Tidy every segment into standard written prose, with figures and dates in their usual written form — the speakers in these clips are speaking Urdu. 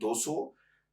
200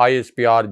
ISPR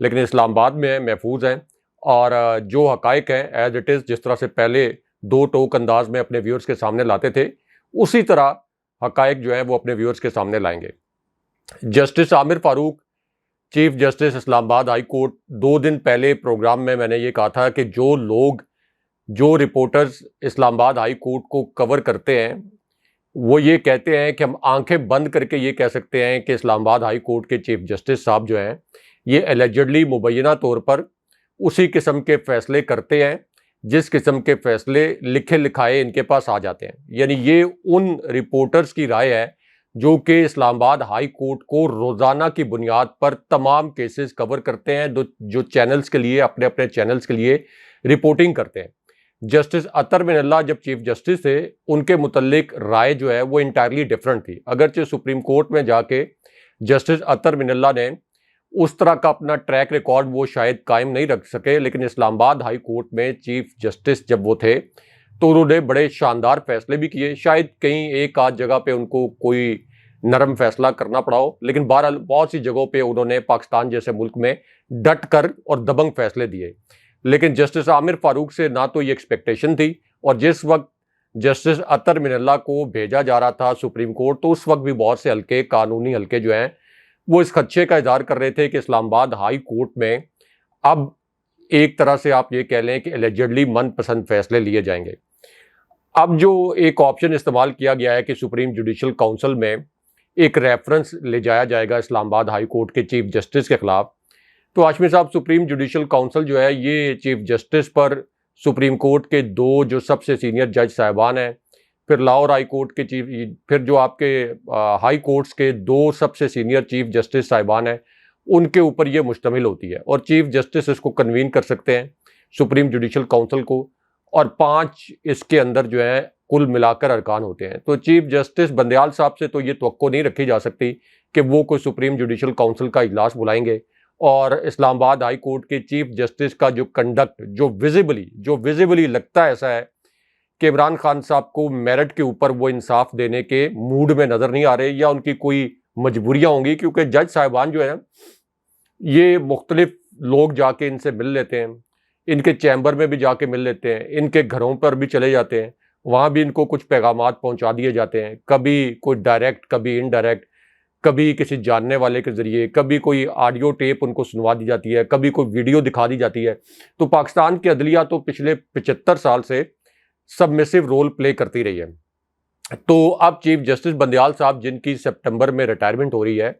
لیکن اسلام آباد میں محفوظ ہیں، اور جو حقائق ہیں ایز اٹ از، جس طرح سے پہلے دو ٹوک انداز میں اپنے ویورز کے سامنے لاتے تھے، اسی طرح حقائق جو ہیں وہ اپنے ویورز کے سامنے لائیں گے۔ جسٹس عامر فاروق، چیف جسٹس اسلام آباد ہائی کورٹ، 2 دن پہلے پروگرام میں نے یہ کہا تھا کہ جو رپورٹرز اسلام آباد ہائی کورٹ کو کور کرتے ہیں وہ یہ کہتے ہیں کہ ہم آنکھیں بند کر کے یہ کہہ سکتے ہیں کہ اسلام آباد ہائی کورٹ کے چیف جسٹس صاحب جو ہیں یہ ایلیجڈلی مبینہ طور پر اسی قسم کے فیصلے کرتے ہیں جس قسم کے فیصلے لکھے لکھائے ان کے پاس آ جاتے ہیں۔ یعنی یہ ان رپورٹرز کی رائے ہے جو کہ اسلام آباد ہائی کورٹ کو روزانہ کی بنیاد پر تمام کیسز کور کرتے ہیں، جو چینلز کے لیے اپنے چینلز کے لیے رپورٹنگ کرتے ہیں۔ جسٹس اطہر من اللہ جب چیف جسٹس تھے، ان کے متعلق رائے جو ہے وہ انٹائرلی ڈیفرنٹ تھی۔ اگرچہ سپریم کورٹ میں جا کے جسٹس اطہر من اللہ نے اس طرح کا اپنا ٹریک ریکارڈ وہ شاید قائم نہیں رکھ سکے، لیکن اسلام آباد ہائی کورٹ میں چیف جسٹس جب وہ تھے تو انہوں نے بڑے شاندار فیصلے بھی کیے۔ شاید کہیں ایک آدھ جگہ پہ ان کو کوئی نرم فیصلہ کرنا پڑا ہو، لیکن بہرحال بہت سی جگہوں پہ انہوں نے پاکستان جیسے ملک میں ڈٹ کر اور دبنگ فیصلے دیے۔ لیکن جسٹس عامر فاروق سے نہ تو یہ ایکسپیکٹیشن تھی، اور جس وقت جسٹس اطہر من اللہ کو بھیجا جا رہا تھا سپریم کورٹ تو اس وقت بھی بہت سے حلقے، قانونی حلقے جو ہیں وہ اس خدشے کا اظہار کر رہے تھے کہ اسلام آباد ہائی کورٹ میں اب ایک طرح سے آپ یہ کہہ لیں کہ ایلیجڈلی من پسند فیصلے لیے جائیں گے۔ اب جو ایک آپشن استعمال کیا گیا ہے کہ سپریم جوڈیشل کونسل میں ایک ریفرنس لے جایا جائے گا اسلام آباد ہائی کورٹ کے چیف جسٹس کے خلاف، تو ہاشمی صاحب سپریم جوڈیشل کونسل جو ہے یہ چیف جسٹس پر سپریم کورٹ کے 2 جو سب سے سینئر جج صاحبان ہیں، پھر لاہور ہائی کورٹ کے پھر جو آپ کے ہائی کورٹس کے 2 سب سے سینئر چیف جسٹس صاحبان ہیں ان کے اوپر یہ مشتمل ہوتی ہے، اور چیف جسٹس اس کو کنوین کر سکتے ہیں سپریم جوڈیشل کونسل کو، اور 5 اس کے اندر جو ہیں کل ملا کر ارکان ہوتے ہیں۔ تو چیف جسٹس بندیال صاحب سے تو یہ توقع نہیں رکھی جا سکتی کہ وہ کوئی سپریم جوڈیشل کونسل کا اجلاس بلائیں گے، اور اسلام آباد ہائی کورٹ کے چیف جسٹس کا جو کنڈکٹ جو ویزیبلی لگتا ہے ایسا ہے کہ عمران خان صاحب کو میرٹ کے اوپر وہ انصاف دینے کے موڈ میں نظر نہیں آ رہے، یا ان کی کوئی مجبوریاں ہوں گی، کیونکہ جج صاحبان جو ہیں یہ مختلف لوگ جا کے ان سے مل لیتے ہیں، ان کے چیمبر میں بھی جا کے مل لیتے ہیں، ان کے گھروں پر بھی چلے جاتے ہیں، وہاں بھی ان کو کچھ پیغامات پہنچا دیے جاتے ہیں، کبھی کوئی ڈائریکٹ، کبھی انڈائریکٹ، کبھی کسی جاننے والے کے ذریعے، کبھی کوئی آڈیو ٹیپ ان کو سنوا دی جاتی ہے، کبھی کوئی ویڈیو دکھا دی جاتی ہے۔ تو پاکستان کی عدلیہ تو پچھلے 75 سال سے سبمیسو رول پلے کرتی رہی ہے۔ تو اب چیف جسٹس بندیال صاحب جن کی سپٹمبر میں ریٹائرمنٹ ہو رہی ہے،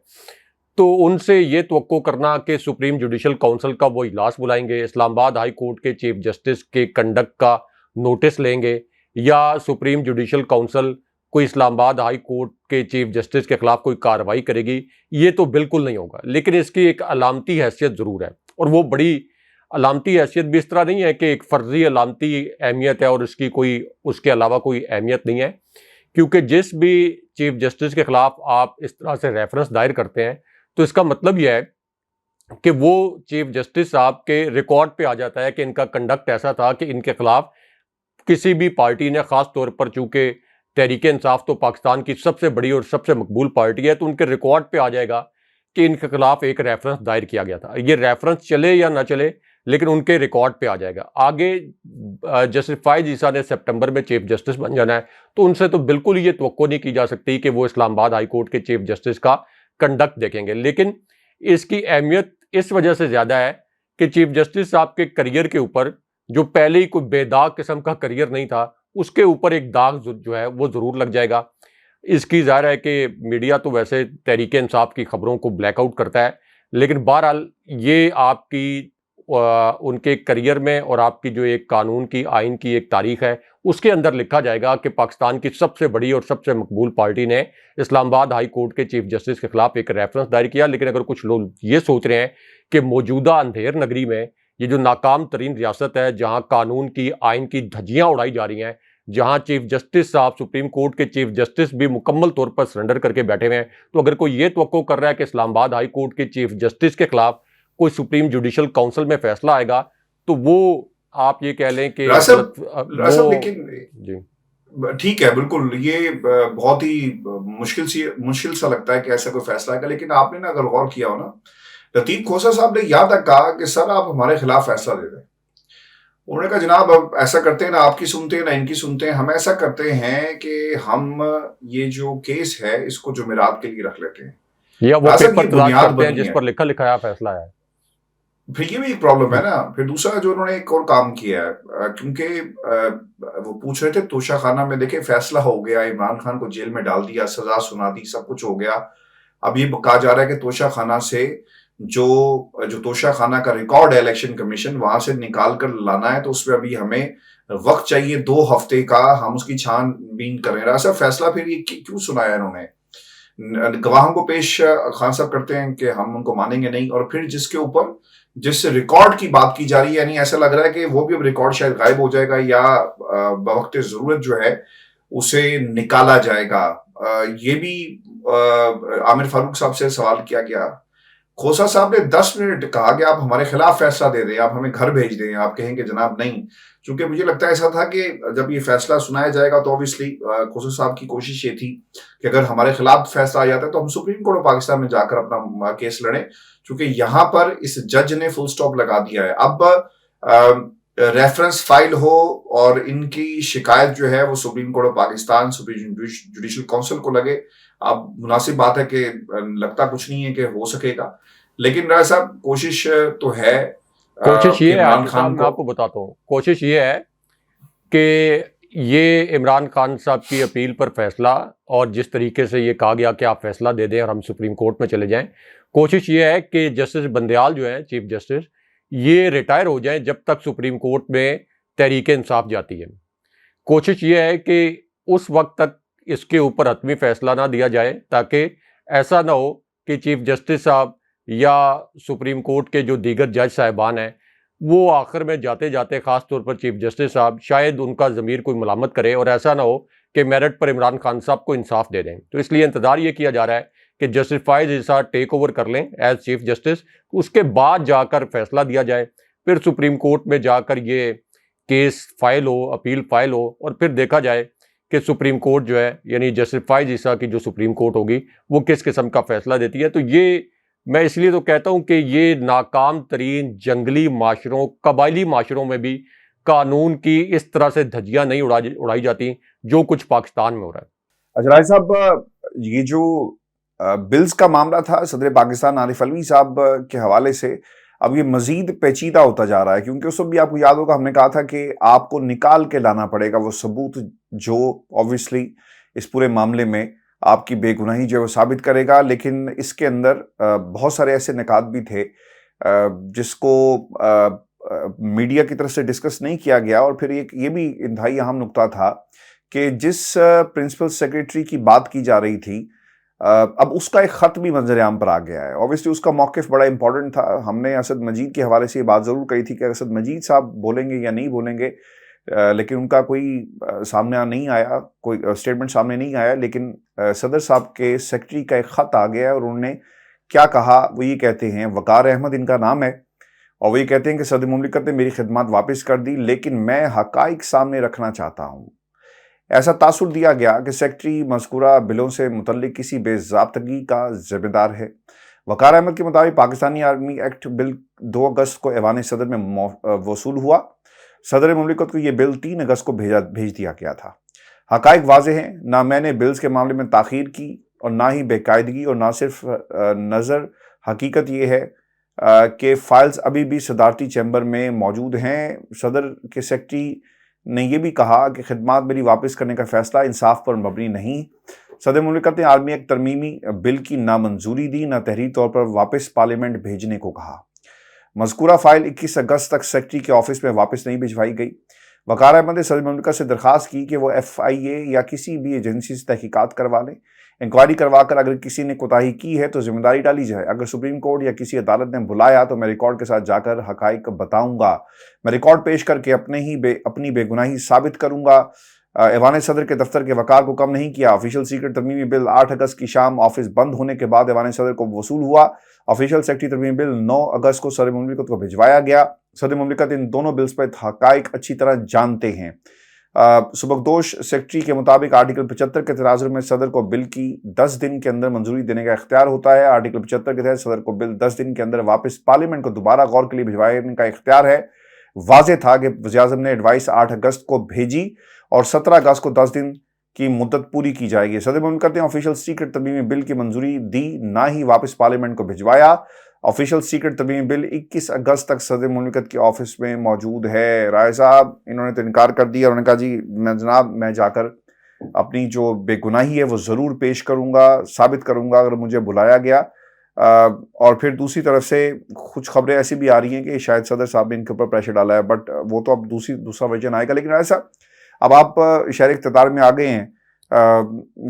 تو ان سے یہ توقع کرنا کہ سپریم جوڈیشل کونسل کا وہ اجلاس بلائیں گے، اسلام آباد ہائی کورٹ کے چیف جسٹس کے کنڈکٹ کا نوٹس لیں گے، یا سپریم جوڈیشل کونسل کوئی اسلام آباد ہائی کورٹ کے چیف جسٹس کے خلاف کوئی کارروائی کرے گی، یہ تو بالکل نہیں ہوگا۔ لیکن اس کی ایک علامتی حیثیت ضرور ہے، اور وہ بڑی علامتی حیثیت بھی اس طرح نہیں ہے کہ ایک فرضی علامتی اہمیت ہے اور اس کے علاوہ کوئی اہمیت نہیں ہے، کیونکہ جس بھی چیف جسٹس کے خلاف آپ اس طرح سے ریفرنس دائر کرتے ہیں تو اس کا مطلب یہ ہے کہ وہ چیف جسٹس صاحب کے ریکارڈ پہ آ جاتا ہے کہ ان کا کنڈکٹ ایسا تھا کہ ان کے خلاف کسی بھی پارٹی نے، خاص طور پر چونکہ تحریک انصاف تو پاکستان کی سب سے بڑی اور سب سے مقبول پارٹی ہے، تو ان کے ریکارڈ پہ آ جائے گا کہ ان کے خلاف ایک ریفرنس دائر کیا گیا تھا۔ یہ ریفرنس چلے یا نہ چلے لیکن ان کے ریکارڈ پہ آ جائے گا۔ آگے جسٹس فائز عیسیٰ نے سپٹمبر میں چیف جسٹس بن جانا ہے، تو ان سے تو بالکل یہ توقع نہیں کی جا سکتی کہ وہ اسلام آباد ہائی کورٹ کے چیف جسٹس کا کنڈکٹ دیکھیں گے۔ لیکن اس کی اہمیت اس وجہ سے زیادہ ہے کہ چیف جسٹس صاحب کے کریئر کے اوپر، جو پہلے ہی کوئی بے داغ قسم کا کریئر نہیں تھا، اس کے اوپر ایک داغ جو ہے وہ ضرور لگ جائے گا۔ اس کی ظاہر ہے کہ میڈیا تو ویسے تحریک انصاف کی خبروں کو بلیک آؤٹ کرتا ہے، لیکن بہرحال یہ آپ کی ان کے کریئر میں اور آپ کی جو ایک قانون کی، آئین کی ایک تاریخ ہے، اس کے اندر لکھا جائے گا کہ پاکستان کی سب سے بڑی اور سب سے مقبول پارٹی نے اسلام آباد ہائی کورٹ کے چیف جسٹس کے خلاف ایک ریفرنس دائر کیا۔ لیکن اگر کچھ لوگ یہ سوچ رہے ہیں کہ موجودہ اندھیر نگری میں یہ جو ناکام ترین ریاست ہے، جہاں قانون کی، آئین کی دھجیاں اڑائی جا رہی ہیں، جہاں چیف جسٹس صاحب، سپریم کورٹ کے چیف جسٹس بھی مکمل طور پر سرنڈر کر کے بیٹھے ہوئے ہیں، تو اگر کوئی یہ توقع کر رہا ہے کہ اسلام آباد ہائی کورٹ کے چیف جسٹس کے خلاف کوئی سپریم جوڈیشل کونسل میں فیصلہ آئے گا، تو وہ آپ یہ کہہ لیں کہ لیکن ٹھیک ہے، بالکل یہ بہت ہی مشکل سا لگتا ہے کہ ایسا کوئی فیصلہ آئے گا۔ لیکن آپ نے نا اگر غور کیا ہو نا لطیف کھوسا صاحب نے یہاں تک کہا کہ سر آپ ہمارے خلاف فیصلہ دے دیں. انہوں نے کہا جناب اب ایسا کرتے ہیں نہ آپ کی سنتے ہیں نہ ان کی سنتے ہیں, ہم ایسا کرتے ہیں کہ ہم یہ جو کیس ہے اس کو جمعرات کے لیے رکھ لیتے ہیں, یا وہ صاحب پیپر یہ تلاش بنیاد کرتے ہیں بنی جس ہے. پر لکھا لکھایا فیصلہ ہے. پھر یہ بھی ایک پرابلم ہے نا. پھر دوسرا جو انہوں نے ایک اور کام کیا ہے, کیونکہ وہ پوچھ رہے تھے توشہ خانہ میں, دیکھیں فیصلہ ہو گیا, عمران خان کو جیل میں ڈال دیا, سزا سنا دی, سب کچھ ہو گیا. اب یہ کہا جا رہا ہے کہ توشہ خانہ سے جو توشہ خانہ کا ریکارڈ ہے الیکشن کمیشن وہاں سے نکال کر لانا ہے, تو اس میں ابھی ہمیں وقت چاہیے 2 ہفتے کا, ہم اس کی چھان بین کریں. ایسا فیصلہ پھر یہ کیوں سنایا انہوں نے؟ گواہوں کو پیش خان صاحب کرتے ہیں کہ ہم ان کو مانیں گے نہیں, اور پھر جس ریکارڈ کی بات کی جا رہی ہے, یعنی ایسا لگ رہا ہے کہ وہ بھی اب ریکارڈ شاید غائب ہو جائے گا یا بوقت ضرورت جو ہے اسے نکالا جائے گا. یہ بھی عامر فاروق صاحب سے سوال کیا گیا. کھوسا صاحب نے 10 منٹ کہا کہ آپ ہمارے خلاف فیصلہ دے دیں, آپ ہمیں گھر بھیج دیں, آپ کہیں کہ جناب نہیں. چونکہ مجھے لگتا ہے ایسا تھا کہ جب یہ فیصلہ سنایا جائے گا تو اوبیسلی کھوسا صاحب کی کوشش یہ تھی کہ اگر ہمارے خلاف فیصلہ آ جاتا ہے تو ہم سپریم کورٹ آف پاکستان میں جا کر اپنا کیس لڑیں, چونکہ یہاں پر اس جج نے فل سٹاپ لگا دیا ہے. اب ریفرنس فائل ہو اور ان کی شکایت جو ہے وہ supreme court of Pakistan judicial council کو لگے, اب مناسب بات ہے کہ لگتا کچھ نہیں ہے کہ ہو سکے گا, لیکن راجہ صاحب کوشش تو ہے. کوشش یہ ہے عمران خان میں آپ کو بتاتا ہوں, کوشش یہ ہے کہ یہ عمران خان صاحب کی اپیل پر فیصلہ, اور جس طریقے سے یہ کہا گیا کہ آپ فیصلہ دے دیں اور ہم سپریم کورٹ میں چلے جائیں, کوشش یہ ہے کہ جسٹس بندیال جو ہیں چیف جسٹس, یہ ریٹائر ہو جائیں جب تک سپریم کورٹ میں تحریک انصاف جاتی ہے. کوشش یہ ہے کہ اس وقت تک اس کے اوپر حتمی فیصلہ نہ دیا جائے, تاکہ ایسا نہ ہو کہ چیف جسٹس صاحب یا سپریم کورٹ کے جو دیگر جج صاحبان ہیں وہ آخر میں جاتے جاتے, خاص طور پر چیف جسٹس صاحب, شاید ان کا ضمیر کوئی ملامت کرے اور ایسا نہ ہو کہ میرٹ پر عمران خان صاحب کو انصاف دے دیں. تو اس لیے انتظار یہ کیا جا رہا ہے کہ جسٹس فائز عیسیٰ ٹیک اوور کر لیں ایز چیف جسٹس, اس کے بعد جا کر فیصلہ دیا جائے, پھر سپریم کورٹ میں جا کر یہ کیس فائل ہو, اپیل فائل ہو, اور پھر دیکھا جائے کہ سپریم کورٹ جو ہے, یعنی جسٹس فائز عیسیٰ کی جو سپریم کورٹ ہوگی, وہ کس قسم کا فیصلہ دیتی ہے. تو یہ میں اس لیے تو کہتا ہوں کہ یہ ناکام ترین جنگلی معاشروں, قبائلی معاشروں میں بھی قانون کی اس طرح سے دھجیاں نہیں اڑائی جاتی جو کچھ پاکستان میں ہو رہا ہے. اچھا راج صاحب, یہ جو بلز کا معاملہ تھا صدر پاکستان عارف علوی صاحب کے حوالے سے, اب یہ مزید پیچیدہ ہوتا جا رہا ہے, کیونکہ اس وقت بھی آپ کو یاد ہوگا ہم نے کہا تھا کہ آپ کو نکال کے لانا پڑے گا وہ ثبوت جو اوبویسلی اس پورے معاملے میں آپ کی بے گناہی جو ہے وہ ثابت کرے گا. لیکن اس کے اندر بہت سارے ایسے نکات بھی تھے جس کو میڈیا کی طرف سے ڈسکس نہیں کیا گیا, اور پھر یہ بھی انتہائی اہم نقطہ تھا کہ جس پرنسپل سیکریٹری کی بات کی جا رہی تھی, اب اس کا ایک خط بھی منظر عام پر آ گیا ہے. اوبویسلی اس کا موقف بڑا امپورٹنٹ تھا. ہم نے اسد مجید کے حوالے سے یہ بات ضرور کہی تھی کہ اسد مجید صاحب بولیں گے یا نہیں بولیں گے, لیکن ان کا کوئی سامنے نہیں آیا, کوئی اسٹیٹمنٹ سامنے نہیں آیا. لیکن صدر صاحب کے سیکرٹری کا ایک خط آ گیا ہے, اور انہوں نے کیا کہا وہ یہ کہتے ہیں, وقار احمد ان کا نام ہے, اور وہ یہ کہتے ہیں کہ صدر مملکت نے میری خدمات واپس کر دی, لیکن میں حقائق سامنے رکھنا چاہتا ہوں. ایسا تاثر دیا گیا کہ سیکرٹری مذکورہ بلوں سے متعلق کسی بے ضابطگی کا ذمہ دار ہے. وقار احمد کے مطابق پاکستانی آرمی ایکٹ بل 2 اگست کو ایوان صدر میں وصول ہوا. صدر مملکت کو یہ بل 3 اگست کو بھیج دیا گیا تھا. حقائق واضح ہیں, نہ میں نے بلز کے معاملے میں تاخیر کی اور نہ ہی بے قاعدگی, اور نہ صرف نظر. حقیقت یہ ہے کہ فائلز ابھی بھی صدارتی چیمبر میں موجود ہیں. صدر کے سیکرٹری نے یہ بھی کہا کہ خدمات میری واپس کرنے کا فیصلہ انصاف پر مبنی نہیں. صدر مملکت نے عالمی ایک ترمیمی بل کی نہ منظوری دی, نہ تحریری طور پر واپس پارلیمنٹ بھیجنے کو کہا. مذکورہ فائل 21 اگست تک سیکرٹری کے آفس میں واپس نہیں بھجوائی گئی. وقار احمد نے صدر مملکت سے درخواست کی کہ وہ FIA یا کسی بھی ایجنسی سے تحقیقات کروا لیں, انکوائری کروا کر اگر کسی نے کوتاہی کی ہے تو ذمہ داری ڈالی جائے. اگر سپریم کورٹ یا کسی عدالت نے بلایا تو میں ریکارڈ کے ساتھ جا کر حقائق بتاؤں گا. میں ریکارڈ پیش کر کے اپنی بے گناہی ثابت کروں گا. ایوان صدر کے دفتر کے وقار کو کم نہیں کیا. آفیشیل سیکرٹ ترمیمی بل 8 اگست کی شام آفس بند ہونے کے بعد ایوان صدر کو وصول ہوا. آفیشیل سیکرٹری ترمیمی بل 9 اگست کو صدر مملکت کو بھجوایا گیا. صدر مملکت ان دونوں بلز پر حقائق اچھی طرح جانتے ہیں. سبکدوش سیکرٹری کے مطابق آرٹیکل 75 کے تناظر میں صدر کو بل کی 10 دن کے اندر منظوری دینے کا اختیار ہوتا ہے۔ آرٹیکل 75 کے تحت صدر کو بل 10 دن کے اندر واپس پارلیمنٹ کو دوبارہ غور کے لیے بھجوانے کا اختیار ہے۔ واضح تھا کہ وزیر اعظم نے ایڈوائس 8 اگست کو بھیجی اور 17 اگست کو 10 دن کی مدت پوری کی جائے گی۔ صدر مملکت نے آفیشل سیکرٹ ترمیمی بل کی منظوری دی، نہ ہی واپس پارلیمنٹ کو بھجوایا۔ آفیشل سیکرٹ ترمیمی بل 21 اگست تک صدر مملکت کے آفس میں موجود ہے۔ رائے صاحب انہوں نے تو انکار کر دیا، انہوں نے کہا جی جناب میں جا کر اپنی جو بے گناہی ہے وہ ضرور پیش کروں گا، ثابت کروں گا اگر مجھے بلایا گیا۔ اور پھر دوسری طرف سے کچھ خبریں ایسی بھی آ رہی ہیں کہ شاید صدر صاحب نے ان کے اوپر پریشر ڈالا ہے، بٹ وہ تو اب دوسرا ورژن آئے گا۔ لیکن ایسا اب آپ شہر اقتدار میں آ گئے ہیں،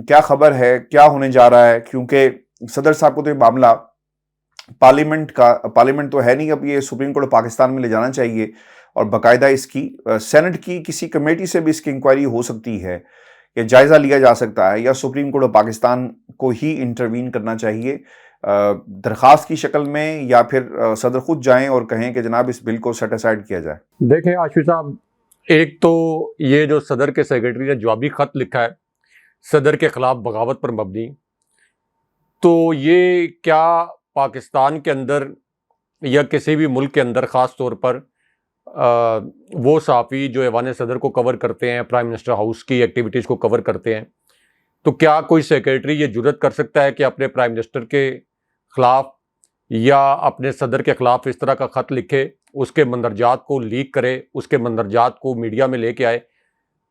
کیا خبر ہے، کیا ہونے جا رہا ہے؟ کیونکہ صدر صاحب کو تو یہ معاملہ پارلیمنٹ تو ہے نہیں، اب یہ سپریم کورٹ پاکستان میں لے جانا چاہیے اور باقاعدہ اس کی سینٹ کی کسی کمیٹی سے بھی اس کی انکوائری ہو سکتی ہے کہ جائزہ لیا جا سکتا ہے، یا سپریم کورٹ پاکستان کو ہی انٹروین کرنا چاہیے درخواست کی شکل میں، یا پھر صدر خود جائیں اور کہیں کہ جناب اس بل کو سیٹ اسائیڈ کیا جائے۔ دیکھیں عاشق صاحب، ایک تو یہ جو صدر کے سیکرٹری نے جوابی خط لکھا ہے صدر کے خلاف بغاوت پر مبنی، تو یہ کیا پاکستان کے اندر یا کسی بھی ملک کے اندر خاص طور پر وہ صحافی جو ایوان صدر کو کور کرتے ہیں، پرائم منسٹر ہاؤس کی ایکٹیویٹیز کو کور کرتے ہیں، تو کیا کوئی سیکرٹری یہ جرت کر سکتا ہے کہ اپنے پرائم منسٹر کے خلاف یا اپنے صدر کے خلاف اس طرح کا خط لکھے، اس کے مندرجات کو لیک کرے، اس کے مندرجات کو میڈیا میں لے کے آئے؟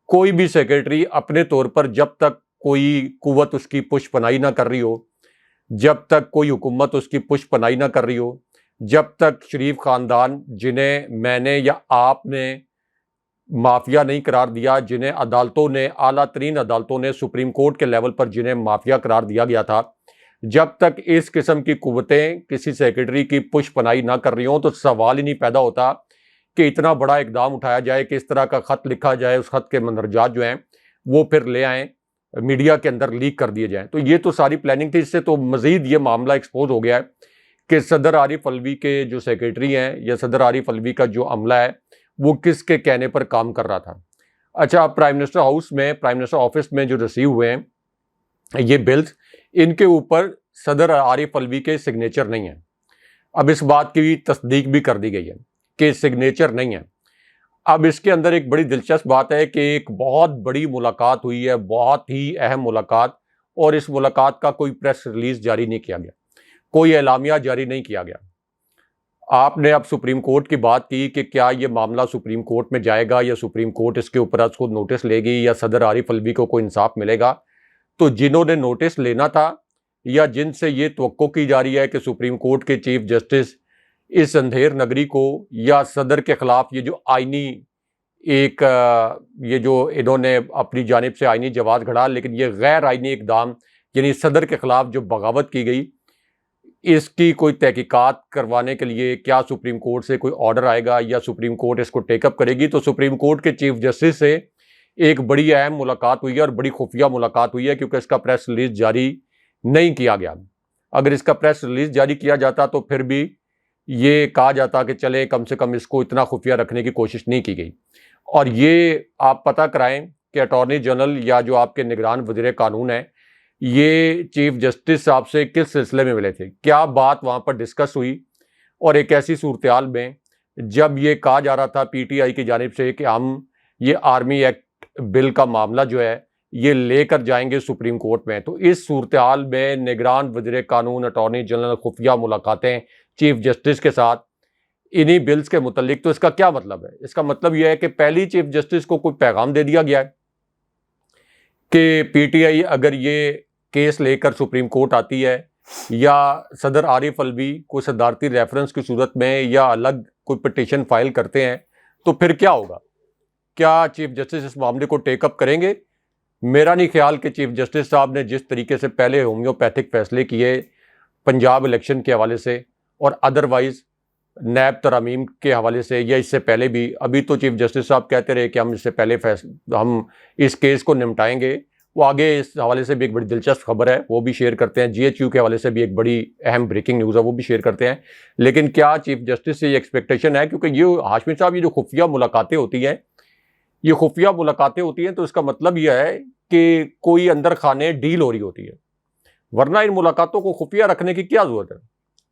کوئی بھی سیکرٹری اپنے طور پر جب تک کوئی قوت اس کی پش پناہی نہ کر رہی ہو، جب تک کوئی حکومت اس کی پش پناہی نہ کر رہی ہو، جب تک شریف خاندان جنہیں میں نے یا آپ نے مافیا نہیں قرار دیا، جنہیں عدالتوں نے، اعلیٰ ترین عدالتوں نے، سپریم کورٹ کے لیول پر جنہیں مافیا قرار دیا گیا تھا، جب تک اس قسم کی قوتیں کسی سیکرٹری کی پش پناہی نہ کر رہی ہوں تو سوال ہی نہیں پیدا ہوتا کہ اتنا بڑا اقدام اٹھایا جائے کہ اس طرح کا خط لکھا جائے، اس خط کے مندرجات جو ہیں وہ پھر لے آئیں، میڈیا کے اندر لیک کر دیے جائیں۔ تو یہ تو ساری پلاننگ تھی۔ اس سے تو مزید یہ معاملہ ایکسپوز ہو گیا ہے کہ صدر عارف علوی کے جو سیکرٹری ہیں یا صدر عارف علوی کا جو عملہ ہے وہ کس کے کہنے پر کام کر رہا تھا۔ اچھا، پرائم منسٹر ہاؤس میں، پرائم منسٹر آفس میں جو ریسیو ہوئے ہیں یہ بلز، ان کے اوپر صدر عارف علوی کے سگنیچر نہیں ہیں۔ اب اس بات کی تصدیق بھی کر دی گئی ہے کہ سگنیچر نہیں ہے۔ اب اس کے اندر ایک بڑی دلچسپ بات ہے کہ ایک بہت بڑی ملاقات ہوئی ہے، بہت ہی اہم ملاقات، اور اس ملاقات کا کوئی پریس ریلیز جاری نہیں کیا گیا، کوئی اعلامیہ جاری نہیں کیا گیا۔ آپ نے اب سپریم کورٹ کی بات کی کہ کیا یہ معاملہ سپریم کورٹ میں جائے گا یا سپریم کورٹ اس کے اوپر از خود نوٹس لے گی یا صدر عارف علوی کو کوئی انصاف ملے گا؟ تو جنہوں نے نوٹس لینا تھا یا جن سے یہ توقع کی جا رہی ہے کہ سپریم کورٹ کے چیف جسٹس اس اندھیر نگری کو یا صدر کے خلاف یہ جو آئینی ایک یہ جو انہوں نے اپنی جانب سے آئینی جواز گھڑا، لیکن یہ غیر آئینی اقدام یعنی صدر کے خلاف جو بغاوت کی گئی، اس کی کوئی تحقیقات کروانے کے لیے کیا سپریم کورٹ سے کوئی آرڈر آئے گا یا سپریم کورٹ اس کو ٹیک اپ کرے گی؟ تو سپریم کورٹ کے چیف جسٹس سے ایک بڑی اہم ملاقات ہوئی ہے اور بڑی خفیہ ملاقات ہوئی ہے، کیونکہ اس کا پریس ریلیز جاری نہیں کیا گیا۔ اگر اس کا پریس ریلیز جاری کیا جاتا تو پھر بھی یہ کہا جاتا کہ چلے کم سے کم اس کو اتنا خفیہ رکھنے کی کوشش نہیں کی گئی۔ اور یہ آپ پتہ کرائیں کہ اٹارنی جنرل یا جو آپ کے نگران وزیر قانون ہیں یہ چیف جسٹس صاحب سے کس سلسلے میں ملے تھے، کیا بات وہاں پر ڈسکس ہوئی، اور ایک ایسی صورتحال میں جب یہ کہا جا رہا تھا پی ٹی آئی کی جانب سے کہ ہم یہ آرمی ایکٹ بل کا معاملہ جو ہے یہ لے کر جائیں گے سپریم کورٹ میں، تو اس صورتحال میں نگران وزیر قانون، اٹارنی جنرل، خفیہ ملاقاتیں چیف جسٹس کے ساتھ انہی بلز کے متعلق، تو اس کا کیا مطلب ہے؟ اس کا مطلب یہ ہے کہ پہلی چیف جسٹس کو کوئی پیغام دے دیا گیا ہے کہ پی ٹی آئی اگر یہ کیس لے کر سپریم کورٹ آتی ہے یا صدر عارف علوی کو صدارتی ریفرنس کی صورت میں یا الگ کوئی پٹیشن فائل کرتے ہیں تو پھر کیا ہوگا؟ کیا چیف جسٹس اس معاملے کو ٹیک اپ کریں گے؟ میرا نہیں خیال کہ چیف جسٹس صاحب نے جس طریقے سے پہلے ہومیوپیتھک فیصلے کیے پنجاب الیکشن کے حوالے سے اور ادروائز نیب ترامیم کے حوالے سے یا اس سے پہلے بھی، ابھی تو چیف جسٹس صاحب کہتے رہے کہ ہم اس سے پہلے ہم اس کیس کو نمٹائیں گے۔ وہ آگے اس حوالے سے بھی ایک بڑی دلچسپ خبر ہے، وہ بھی شیئر کرتے ہیں۔ جی ایچ یو کے حوالے سے بھی ایک بڑی اہم بریکنگ نیوز ہے، وہ بھی شیئر کرتے ہیں۔ لیکن کیا چیف جسٹس سے یہ ایکسپیکٹیشن ہے، کیونکہ یہ ہاشمی صاحب یہ جو خفیہ ملاقاتیں ہوتی ہیں یہ خفیہ ملاقاتیں ہوتی ہیں تو اس کا مطلب یہ ہے کہ کوئی اندر خانے ڈیل ہو رہی ہوتی ہے، ورنہ ان ملاقاتوں کو خفیہ رکھنے کی کیا ضرورت ہے؟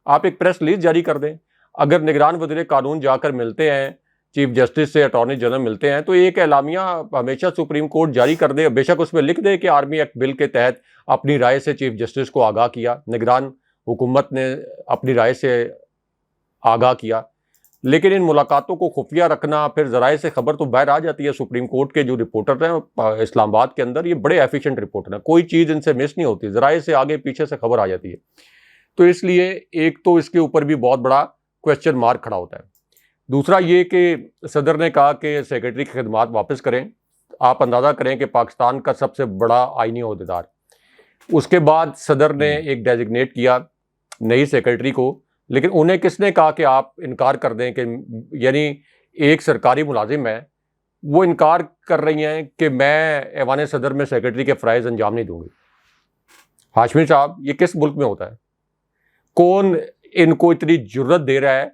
آپ ایک پریس ریلیز جاری کر دیں. اگر نگران وزیر قانون جا کر ملتے ہیں چیف جسٹس سے، اٹارنی جنرل ملتے ہیں، تو ایک اعلامیہ ہمیشہ سپریم کورٹ جاری کر دے، بے شک اس میں لکھ دے کہ آرمی ایکٹ بل کے تحت اپنی رائے سے چیف جسٹس کو آگاہ کیا، نگران حکومت نے اپنی رائے سے آگاہ کیا. لیکن ان ملاقاتوں کو خفیہ رکھنا، پھر ذرائع سے خبر تو باہر آ جاتی ہے. سپریم کورٹ کے جو رپورٹر ہیں اسلام آباد کے اندر، یہ بڑے ایفیشینٹ رپورٹر ہیں، کوئی چیز ان سے مس نہیں ہوتی، ذرائع سے آگے پیچھے سے خبر آ جاتی ہے. تو اس لیے ایک تو اس کے اوپر بھی بہت بڑا کویسچن مارک کھڑا ہوتا ہے. دوسرا یہ کہ صدر نے کہا کہ سیکرٹری کی خدمات واپس کریں. آپ اندازہ کریں کہ پاکستان کا سب سے بڑا آئینی عہدیدار، اس کے بعد صدر نے ایک ڈیزگنیٹ کیا نئی سیکرٹری کو، لیکن انہیں کس نے کہا کہ آپ انکار کر دیں کہ، یعنی ایک سرکاری ملازم ہے، وہ انکار کر رہی ہیں کہ میں ایوان صدر میں سیکرٹری کے فرائض انجام نہیں دوں گی. ہاشمی صاحب، یہ کس ملک میں ہوتا ہے؟ کون ان کو اتنی جرت دے رہا ہے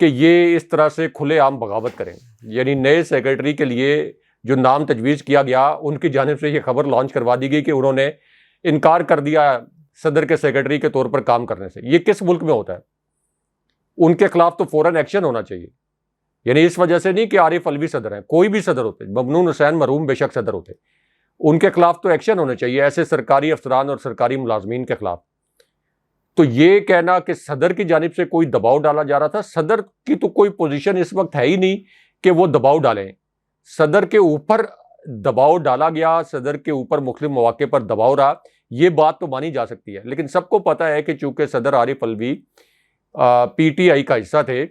کہ یہ اس طرح سے کھلے عام بغاوت کریں؟ یعنی نئے سیکرٹری کے لیے جو نام تجویز کیا گیا، ان کی جانب سے یہ خبر لانچ کروا دی گئی کہ انہوں نے انکار کر دیا صدر کے سیکرٹری کے طور پر کام کرنے سے. یہ کس ملک میں ہوتا ہے؟ ان کے خلاف تو فوراً ایکشن ہونا چاہیے. یعنی اس وجہ سے نہیں کہ عارف الوی صدر ہیں، کوئی بھی صدر ہوتے، ممنون حسین مرحوم بے شک صدر ہوتے، ان کے خلاف تو ایکشن ہونا چاہیے، ایسے سرکاری افسران اور سرکاری ملازمین کے خلاف. تو یہ کہنا کہ صدر کی جانب سے کوئی دباؤ ڈالا جا رہا تھا، صدر کی تو کوئی پوزیشن اس وقت ہے ہی نہیں کہ وہ دباؤ ڈالیں. صدر کے اوپر دباؤ ڈالا گیا، صدر کے اوپر مختلف مواقع پر دباؤ رہا، یہ بات تو مانی جا سکتی ہے. لیکن سب کو پتہ ہے کہ چونکہ صدر عارف الوی پی ٹی آئی کا حصہ تھے،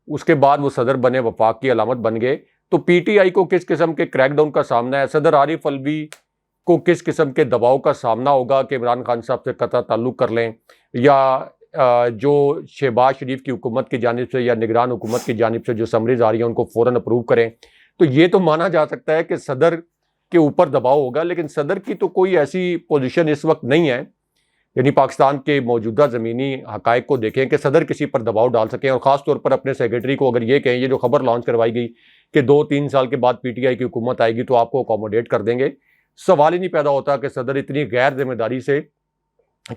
اس کے بعد وہ صدر بنے، وفاق کی علامت بن گئے، تو پی ٹی آئی کو کس قسم کے کریک ڈاؤن کا سامنا ہے، صدر عارف الوی کو کس قسم کے دباؤ کا سامنا ہوگا کہ عمران خان صاحب سے قطع تعلق کر لیں، یا جو شہباز شریف کی حکومت کی جانب سے یا نگران حکومت کی جانب سے جو سمریز آ رہی ہیں ان کو فوراً اپروو کریں. تو یہ تو مانا جا سکتا ہے کہ صدر کے اوپر دباؤ ہوگا، لیکن صدر کی تو کوئی ایسی پوزیشن اس وقت نہیں ہے. یعنی پاکستان کے موجودہ زمینی حقائق کو دیکھیں کہ صدر کسی پر دباؤ ڈال سکیں، اور خاص طور پر اپنے سیکرٹری کو اگر یہ کہیں، یہ جو خبر لانچ کروائی گئی کہ 2-3 سال کے بعد پی ٹی آئی کی حکومت آئے گی تو آپ کو اکوموڈیٹ کر دیں گے، سوال ہی نہیں پیدا ہوتا کہ صدر اتنی غیر ذمہ داری سے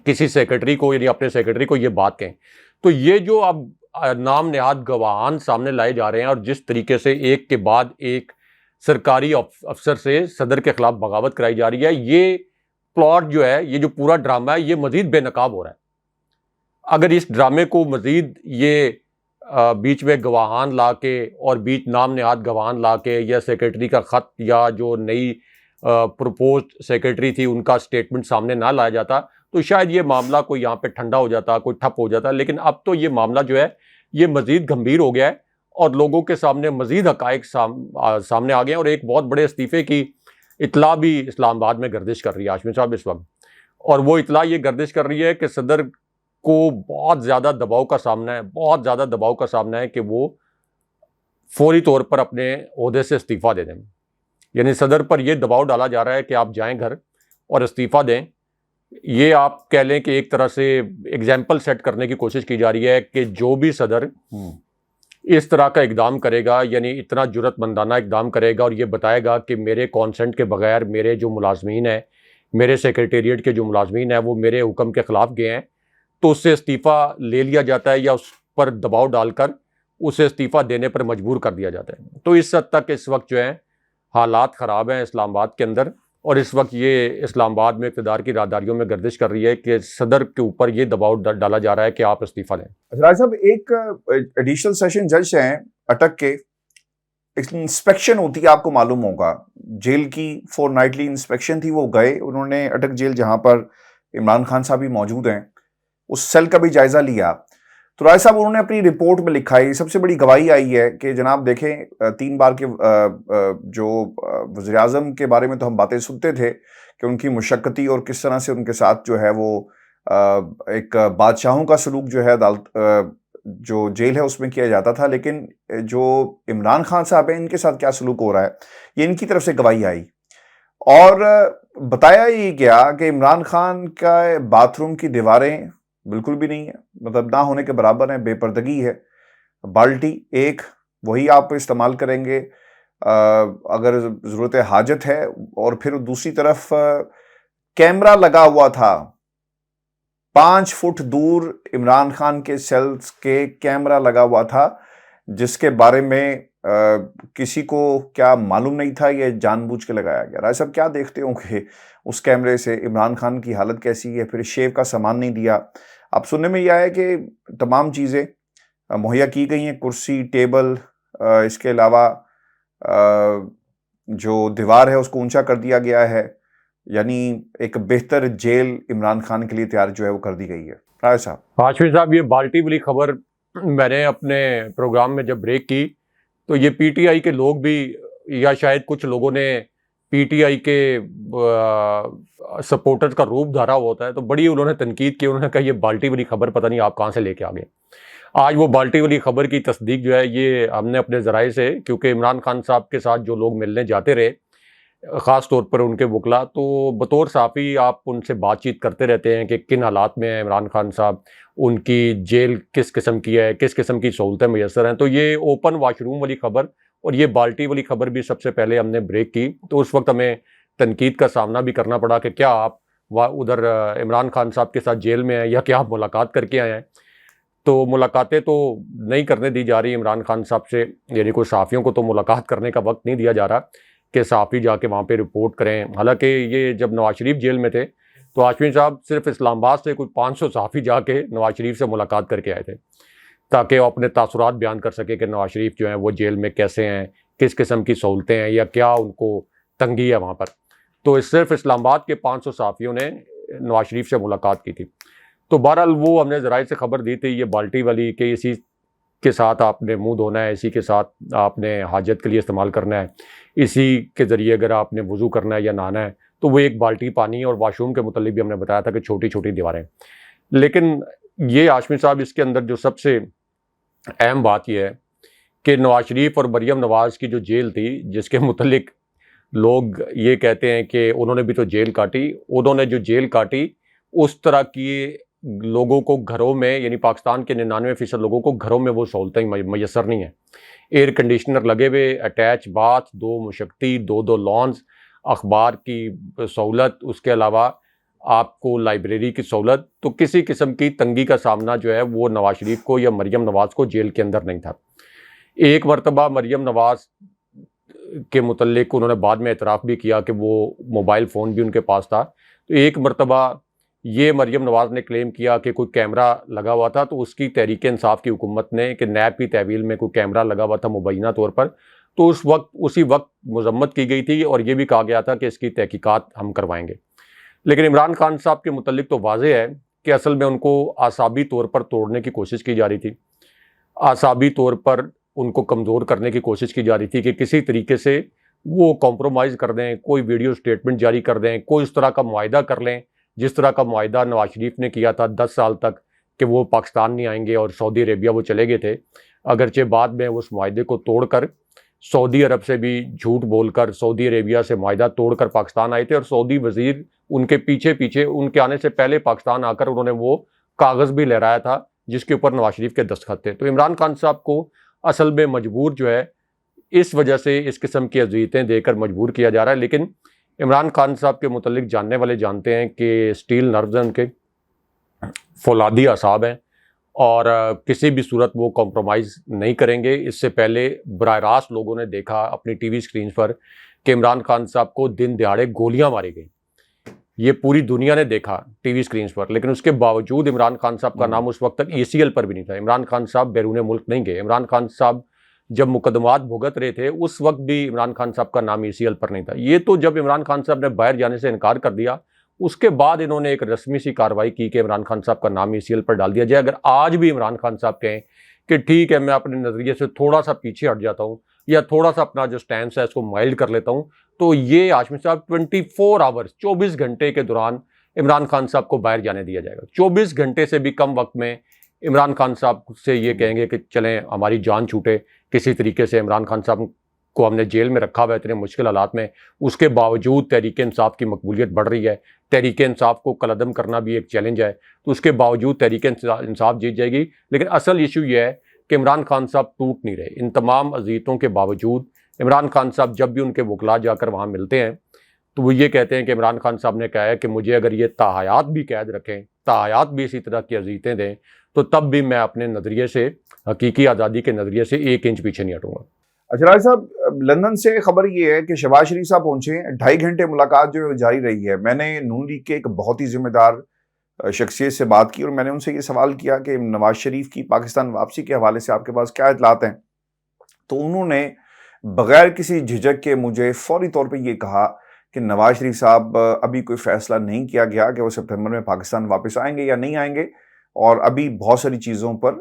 کسی سیکرٹری کو، یعنی اپنے سیکرٹری کو یہ بات کہیں. تو یہ جو اب نام نہاد گواہان سامنے لائے جا رہے ہیں، اور جس طریقے سے ایک کے بعد ایک سرکاری افسر سے صدر کے خلاف بغاوت کرائی جا رہی ہے، یہ پلاٹ جو ہے، یہ جو پورا ڈرامہ ہے، یہ مزید بے نقاب ہو رہا ہے. اگر اس ڈرامے کو مزید یہ بیچ میں گواہان لا کے اور بیچ نام نہاد گواہان لا کے، یا سیکرٹری کا خط یا جو نئی پروپوزڈ سیکرٹری تھی ان کا سٹیٹمنٹ سامنے نہ لایا جاتا، تو شاید یہ معاملہ کوئی یہاں پہ ٹھنڈا ہو جاتا، کوئی ٹھپ ہو جاتا. لیکن اب تو یہ معاملہ جو ہے یہ مزید گمبھیر ہو گیا ہے، اور لوگوں کے سامنے مزید حقائق سامنے آ گئے ہیں. اور ایک بہت بڑے استعفے کی اطلاع بھی اسلام آباد میں گردش کر رہی ہے ہاشمی صاحب اس وقت، اور وہ اطلاع یہ گردش کر رہی ہے کہ صدر کو بہت زیادہ دباؤ کا سامنا ہے، بہت زیادہ دباؤ کا سامنا ہے کہ وہ فوری طور پر اپنے عہدے سے استعفیٰ دے دیں. یعنی صدر پر یہ دباؤ ڈالا جا رہا ہے کہ آپ جائیں گھر اور استعفیٰ دیں. یہ آپ کہہ لیں کہ ایک طرح سے ایگزامپل سیٹ کرنے کی کوشش کی جا رہی ہے کہ جو بھی صدر اس طرح کا اقدام کرے گا، یعنی اتنا جرت مندانہ اقدام کرے گا اور یہ بتائے گا کہ میرے کانسنٹ کے بغیر میرے جو ملازمین ہیں، میرے سیکرٹیریٹ کے جو ملازمین ہیں وہ میرے حکم کے خلاف گئے ہیں، تو اس سے استعفیٰ لے لیا جاتا ہے یا اس پر دباؤ ڈال کر اسے استعفیٰ دینے پر مجبور کر دیا جاتا ہے. تو اس حد تک اس وقت جو ہے حالات خراب ہیں اسلام آباد کے اندر، اور اس وقت یہ اسلام آباد میں اقتدار کی راہداریوں میں گردش کر رہی ہے کہ صدر کے اوپر یہ دباؤ ڈالا جا رہا ہے کہ آپ استعفیٰ لیں. راج صاحب، ایک ایڈیشنل سیشن جج ہیں اٹک کے، انسپیکشن ہوتی ہے، آپ کو معلوم ہوگا، جیل کی فور نائٹلی انسپیکشن تھی، وہ گئے، انہوں نے اٹک جیل جہاں پر عمران خان صاحب بھی موجود ہیں اس سیل کا بھی جائزہ لیا. تو رائے صاحب انہوں نے اپنی رپورٹ میں لکھا ہے، سب سے بڑی گواہی آئی ہے کہ جناب دیکھیں 3 بار کے جو وزیر اعظم کے بارے میں تو ہم باتیں سنتے تھے کہ ان کی مشقتی اور کس طرح سے ان کے ساتھ جو ہے وہ ایک بادشاہوں کا سلوک جو ہے عدالت جو جیل ہے اس میں کیا جاتا تھا، لیکن جو عمران خان صاحب ہیں ان کے ساتھ کیا سلوک ہو رہا ہے، یہ ان کی طرف سے گواہی آئی. اور بتایا یہ گیا کہ عمران خان کا باتھ روم کی دیواریں بالکل بھی نہیں ہے، مطلب نہ ہونے کے برابر ہیں، بے پردگی ہے، بالٹی ایک وہی آپ استعمال کریں گے، اگر ضرورت حاجت ہے، اور پھر دوسری طرف کیمرہ لگا ہوا تھا 5 فٹ دور، عمران خان کے سیلز کے کیمرہ لگا ہوا تھا، جس کے بارے میں کسی کو کیا معلوم نہیں تھا، یہ جان بوجھ کے لگایا گیا۔ رائے صاحب کیا دیکھتے ہوں کہ اس کیمرے سے عمران خان کی حالت کیسی ہے؟ پھر شیو کا سامان نہیں دیا۔ اب سننے میں یہ آیا کہ تمام چیزیں مہیا کی گئی ہیں، کرسی، ٹیبل، اس کے علاوہ جو دیوار ہے اس کو اونچا کر دیا گیا ہے، یعنی ایک بہتر جیل عمران خان کے لیے تیار جو ہے وہ کر دی گئی ہے۔ رائے صاحب، ہاشمی صاحب، یہ بالٹی والی خبر میں نے اپنے پروگرام میں جب بریک کی تو یہ پی ٹی آئی کے لوگ بھی، یا شاید کچھ لوگوں نے پی ٹی آئی کے سپورٹرز کا روپ دھارا ہوتا ہے، تو بڑی انہوں نے تنقید کی۔ انہوں نے کہا یہ بالٹی والی خبر پتہ نہیں آپ کہاں سے لے کے آ گئے۔ آج وہ بالٹی والی خبر کی تصدیق جو ہے یہ ہم نے اپنے ذرائع سے، کیونکہ عمران خان صاحب کے ساتھ جو لوگ ملنے جاتے رہے، خاص طور پر ان کے وکلا، تو بطور صحافی آپ ان سے بات چیت کرتے رہتے ہیں کہ کن حالات میں ہیں عمران خان صاحب، ان کی جیل کس قسم کی ہے، کس قسم کی سہولتیں میسر ہیں۔ تو یہ اوپن واش روم والی خبر اور یہ بالٹی والی خبر بھی سب سے پہلے ہم نے بریک کی، تو اس وقت ہمیں تنقید کا سامنا بھی کرنا پڑا کہ کیا آپ ادھر عمران خان صاحب کے ساتھ جیل میں ہیں یا کیا آپ ملاقات کر کے آئے ہیں؟ تو ملاقاتیں تو نہیں کرنے دی جا رہی عمران خان صاحب سے، یعنی کوئی صحافیوں کو تو ملاقات کرنے کا وقت نہیں دیا جا رہا کہ صحافی جا کے وہاں پہ رپورٹ کریں۔ حالانکہ یہ جب نواز شریف جیل میں تھے تو ہاشمی صاحب صرف اسلام آباد سے کوئی 500 صحافی جا کے نواز شریف سے ملاقات کر کے آئے تھے، تاکہ وہ اپنے تاثرات بیان کر سکے کہ نواز شریف جو ہیں وہ جیل میں کیسے ہیں، کس قسم کی سہولتیں ہیں، یا کیا ان کو تنگی ہے وہاں پر۔ تو صرف اسلام آباد کے 500 صحافیوں نے نواز شریف سے ملاقات کی تھی۔ تو بہرحال وہ ہم نے ذرائع سے خبر دی تھی، یہ بالٹی والی، کہ اسی کے ساتھ آپ نے منہ دھونا ہے، اسی کے ساتھ آپ نے حاجت کے لیے استعمال کرنا ہے، اسی کے ذریعے اگر آپ نے وضو کرنا ہے یا نہانا ہے تو وہ ایک بالٹی پانی ہے۔ اور واش روم کے متعلق بھی ہم نے بتایا تھا کہ چھوٹی چھوٹی دیواریں۔ لیکن یہ ہاشمی صاحب، اس کے اندر جو سب سے اہم بات یہ ہے کہ نواز شریف اور مریم نواز کی جو جیل تھی، جس کے متعلق لوگ یہ کہتے ہیں کہ انہوں نے بھی تو جیل کاٹی، انہوں نے جو جیل کاٹی اس طرح کی لوگوں کو گھروں میں، یعنی پاکستان کے 99% لوگوں کو گھروں میں وہ سہولتیں میسر نہیں ہیں۔ ایئر کنڈیشنر لگے ہوئے، اٹیچ باتھ، 2 مشقتی، 2 لانز، اخبار کی سہولت، اس کے علاوہ آپ کو لائبریری کی سہولت۔ تو کسی قسم کی تنگی کا سامنا جو ہے وہ نواز شریف کو یا مریم نواز کو جیل کے اندر نہیں تھا۔ ایک مرتبہ مریم نواز کے متعلق انہوں نے بعد میں اعتراف بھی کیا کہ وہ موبائل فون بھی ان کے پاس تھا۔ تو ایک مرتبہ یہ مریم نواز نے کلیم کیا کہ کوئی کیمرہ لگا ہوا تھا، تو اس کی تحریک انصاف کی حکومت نے کہ نیب کی تحویل میں کوئی کیمرہ لگا ہوا تھا مبینہ طور پر، تو اسی وقت مذمت کی گئی تھی اور یہ بھی کہا گیا تھا کہ اس کی تحقیقات ہم کروائیں گے۔ لیکن عمران خان صاحب کے متعلق تو واضح ہے کہ اصل میں ان کو اعصابی طور پر توڑنے کی کوشش کی جا رہی تھی، اعصابی طور پر ان کو کمزور کرنے کی کوشش کی جا رہی تھی کہ کسی طریقے سے وہ کمپرومائز کر دیں، کوئی ویڈیو سٹیٹمنٹ جاری کر دیں، کوئی اس طرح کا معاہدہ کر لیں جس طرح کا معاہدہ نواز شریف نے کیا تھا 10 سال تک کہ وہ پاکستان نہیں آئیں گے اور سعودی عربیہ وہ چلے گئے تھے۔ اگرچہ بعد میں اس معاہدے کو توڑ کر سعودی عرب سے بھی جھوٹ بول کر سعودی عربیہ سے معاہدہ توڑ کر پاکستان آئے تھے، اور سعودی وزیر ان کے پیچھے ان کے آنے سے پہلے پاکستان آ کر انہوں نے وہ کاغذ بھی لہرایا تھا جس کے اوپر نواز شریف کے دستخط تھے۔ تو عمران خان صاحب کو اصل میں مجبور جو ہے اس وجہ سے اس قسم کی اذیتیں دے کر مجبور کیا جا رہا ہے۔ لیکن عمران خان صاحب کے متعلق جاننے والے جانتے ہیں کہ سٹیل نروز ہیں ان کے، فولادی اعصاب ہیں، اور کسی بھی صورت وہ کمپرومائز نہیں کریں گے۔ اس سے پہلے براہ راست لوگوں نے دیکھا اپنی ٹی وی سکرین پر کہ عمران خان صاحب کو دن دہاڑے گولیاں ماری گئیں، یہ پوری دنیا نے دیکھا ٹی وی سکرینز پر۔ لیکن اس کے باوجود عمران خان صاحب کا نام اس وقت تک ECL پر بھی نہیں تھا۔ عمران خان صاحب بیرون ملک نہیں گئے۔ عمران خان صاحب جب مقدمات بھگت رہے تھے اس وقت بھی عمران خان صاحب کا نام ECL پر نہیں تھا۔ یہ تو جب عمران خان صاحب نے باہر جانے سے انکار کر دیا اس کے بعد انہوں نے ایک رسمی سی کارروائی کی کہ عمران خان صاحب کا نام ECL پر ڈال دیا جائے۔ اگر آج بھی عمران خان صاحب کہیں کہ ٹھیک ہے میں اپنے نظریے سے تھوڑا سا پیچھے ہٹ جاتا ہوں یا تھوڑا سا اپنا جو سٹینس ہے اس کو مائلڈ کر لیتا ہوں، تو یہ ہاشمی صاحب 24 آورز 24 گھنٹے کے دوران عمران خان صاحب کو باہر جانے دیا جائے گا۔ 24 گھنٹے سے بھی کم وقت میں عمران خان صاحب سے یہ کہیں گے کہ چلیں ہماری جان چھوٹے، کسی طریقے سے عمران خان صاحب کو ہم نے جیل میں رکھا ہوا ہے اتنے مشکل حالات میں، اس کے باوجود تحریک انصاف کی مقبولیت بڑھ رہی ہے۔ تحریک انصاف کو قلعدم کرنا بھی ایک چیلنج ہے، تو اس کے باوجود تحریک انصاف جیت جائے گی۔ لیکن اصل ایشو یہ ہے کہ عمران خان صاحب ٹوٹ نہیں رہے۔ ان تمام اذیتوں کے باوجود عمران خان صاحب جب بھی ان کے وکلا جا کر وہاں ملتے ہیں تو وہ یہ کہتے ہیں کہ عمران خان صاحب نے کہا ہے کہ مجھے اگر یہ تاحیات بھی قید رکھیں، تاحیات بھی اسی طرح کی اذیتیں دیں، تو تب بھی میں اپنے نظریے سے، حقیقی آزادی کے نظریے سے 1 انچ پیچھے نہیں ہٹوں گا۔ اچھا راج صاحب، لندن سے خبر یہ ہے کہ شہباز شریف صاحب پہنچے، 2.5 گھنٹے ملاقات جو ہے جاری رہی ہے۔ میں نے نون لیگ کے ایک بہت ہی ذمہ دار شخصیت سے بات کی اور میں نے ان سے یہ سوال کیا کہ نواز شریف کی پاکستان واپسی کے حوالے سے آپ کے پاس کیا اطلاعات ہیں؟ تو انہوں نے بغیر کسی جھجک کے مجھے فوری طور پہ یہ کہا کہ نواز شریف صاحب ابھی کوئی فیصلہ نہیں کیا گیا کہ وہ سپتمبر میں پاکستان واپس آئیں گے یا نہیں آئیں گے، اور ابھی بہت ساری چیزوں پر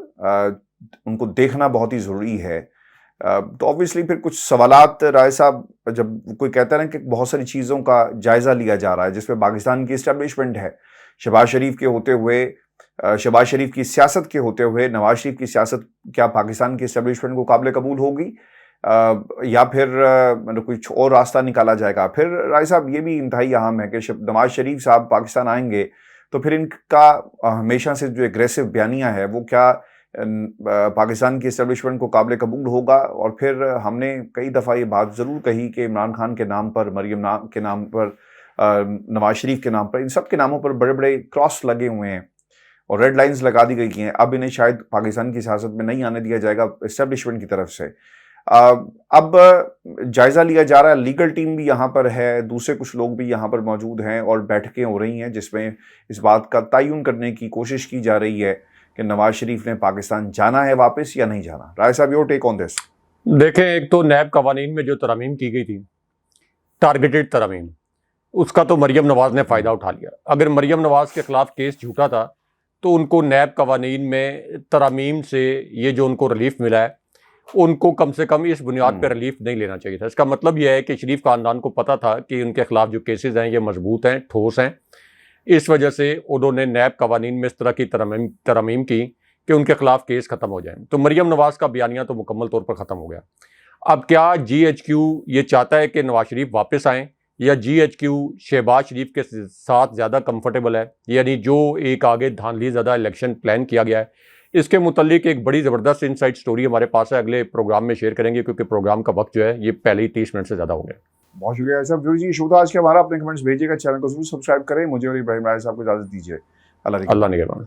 ان کو دیکھنا بہت ہی ضروری ہے۔ تو obviously پھر کچھ سوالات رائے صاحب، جب کوئی کہتا ہے نا کہ بہت ساری چیزوں کا جائزہ لیا جا رہا ہے جس پہ پاکستان کی اسٹیبلشمنٹ ہے، شہباز شریف کے ہوتے ہوئے، شہباز شریف کی سیاست کے ہوتے ہوئے نواز شریف کی سیاست کیا پاکستان کی اسٹیبلشمنٹ کو قابل قبول ہوگی یا پھر کچھ اور راستہ نکالا جائے گا؟ پھر رائے صاحب یہ بھی انتہائی اہم ہے کہ نواز شریف صاحب پاکستان آئیں گے تو پھر ان کا ہمیشہ سے جو اگریسو بیانیہ ہے وہ کیا پاکستان کی اسٹیبلشمنٹ کو قابل قبول ہوگا؟ اور پھر ہم نے کئی دفعہ یہ بات ضرور کہی کہ عمران خان کے نام پر، مریم کے نام پر، نواز شریف کے نام پر، ان سب کے ناموں پر بڑے بڑے کراس لگے ہوئے ہیں اور ریڈ لائنز لگا دی گئی ہیں۔ اب انہیں شاید پاکستان کی سیاست میں نہیں آنے دیا جائے گا اسٹیبلشمنٹ کی طرف سے۔ اب جائزہ لیا جا رہا ہے، لیگل ٹیم بھی یہاں پر ہے، دوسرے کچھ لوگ بھی یہاں پر موجود ہیں اور بیٹھکیں ہو رہی ہیں جس میں اس بات کا تعین کرنے کی کوشش کی جا رہی ہے کہ نواز شریف نے پاکستان جانا ہے واپس یا نہیں جانا۔ رائے صاحب، یور ٹیک آن دس۔ دیکھیں، ایک تو نیب قوانین میں جو ترامیم کی گئی تھی، ٹارگیٹڈ ترامیم، اس کا تو مریم نواز نے فائدہ اٹھا لیا۔ اگر مریم نواز کے خلاف کیس جھوٹا تھا تو ان کو نیب قوانین میں ترامیم سے یہ جو ان کو ریلیف ملا ہے، ان کو کم سے کم اس بنیاد پہ ریلیف نہیں لینا چاہیے تھا۔ اس کا مطلب یہ ہے کہ شریف خاندان کو پتہ تھا کہ ان کے خلاف جو کیسز ہیں یہ مضبوط ہیں، ٹھوس ہیں، اس وجہ سے انہوں نے نیب قوانین میں اس طرح کی ترامیم کی کہ ان کے خلاف کیس ختم ہو جائیں۔ تو مریم نواز کا بیانیہ تو مکمل طور پر ختم ہو گیا۔ اب کیا جی ایچ کیو یہ چاہتا ہے کہ نواز شریف واپس آئیں، یا جی ایچ کیو شہباز شریف کے ساتھ زیادہ کمفرٹیبل ہے؟ یعنی جو ایک آگے دھاندلی زیادہ الیکشن پلان کیا گیا ہے، اس کے متعلق ایک بڑی زبردست انسائٹ سٹوری ہمارے پاس ہے، اگلے پروگرام میں شیئر کریں گے کیونکہ پروگرام کا وقت جو ہے یہ پہلے ہی 30 منٹ سے زیادہ ہو گیا۔ بہت شکریہ صاحب۔ جو جی شو تھا آج کے ہمارا، اپنے کمنٹس بھیجیے گا، چینل کو ضرور سبسکرائب کریں۔ مجھے اور ابراہیم رائے صاحب کو اجازت دیجیے۔ اللہ نگہبان۔